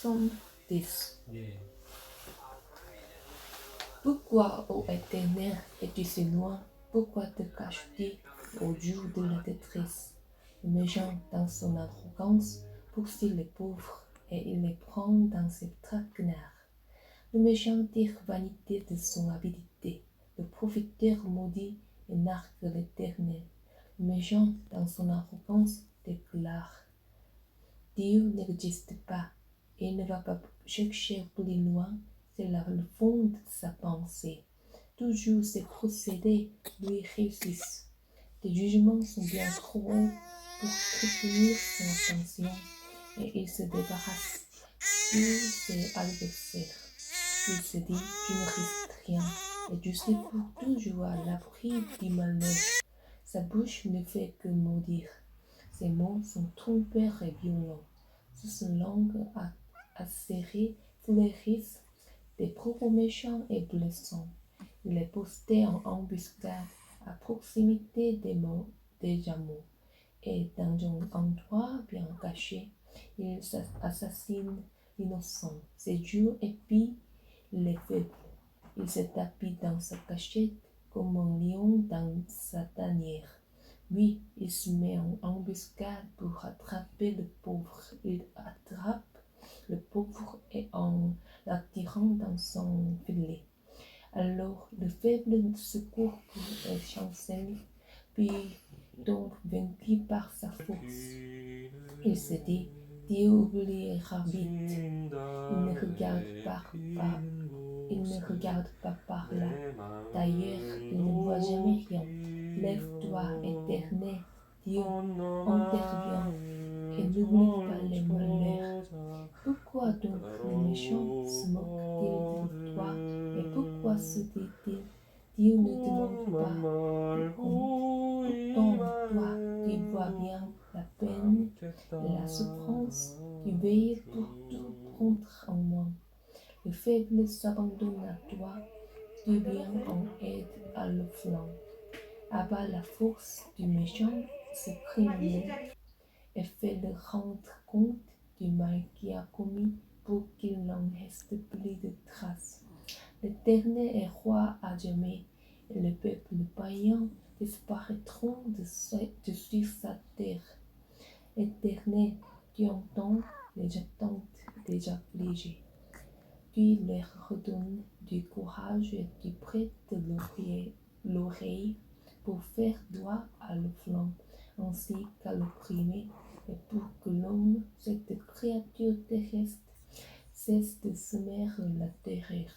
Somme 10. 네. Pourquoi, ô Éternel, es-tu si loin? Pourquoi te caches-tu au jour de la détresse? Le méchant, dans son arrogance, poursuit les pauvres et il les prend dans ses traquenards. Le méchant tire vanité de son avidité. Le profiteur maudit et nargue l'Éternel. Le méchant, dans son arrogance, déclare: Dieu n'existe pas et ne va pas chercher plus loin. C'est là le fond de sa pensée. Toujours ses procédés lui réussissent. Tes jugements sont bien trop hauts pour retenir son attention et il se débarrasse de ses adversaires. Il se dit: tu ne risques rien et tu sais pour toujours à l'abri du malheur. Sa bouche ne fait que maudire. Ses mots sont trompeurs et violents. Sous sa langue acérée fleurissent des propos méchants et blessants. Il est posté en embuscade à proximité des jameaux. Et dans un endroit bien caché, il assassine l'innocent. Ses yeux épient les faibles. Il se tapit dans sa cachette comme un lion dans sa tanière. Lui, il se met en embuscade pour attraper le pauvre. Il attrape le pauvre et en l'attirant dans son filet. Alors le faible se court et chancelle, puis tombe vaincu par sa force. Il se dit: Dieu oubliera vite. Il ne regarde pas par là. D'ailleurs, il ne voit jamais rien. Lève-toi, Éternel, Dieu intervient et n'oublie pas les malheurs. Pourquoi donc les méchants se moquent-ils de toi et pourquoi se dit-il: Dieu ne demande pas de compte? Pourtant, toi, tu vois bien la peine et la souffrance, tu veilles pour tout prendre en main. Le faible s'abandonne à toi, tu viens en aide à le flanc. Abat la force du méchant, ce criminel, et fais-le rendre compte du mal qu'il a commis pour qu'il n'en reste plus de traces. L'Éternel est roi à jamais, et le peuple païen disparaîtront de sur sa terre. Éternel, tu entends les attentes des affligés. Tu leur redonnes du courage et tu prêtes l'oreille pour faire droit à le flanc, ainsi qu'à l'opprimé, et pour que l'homme, cette créature terrestre, cesse de semer la terreur.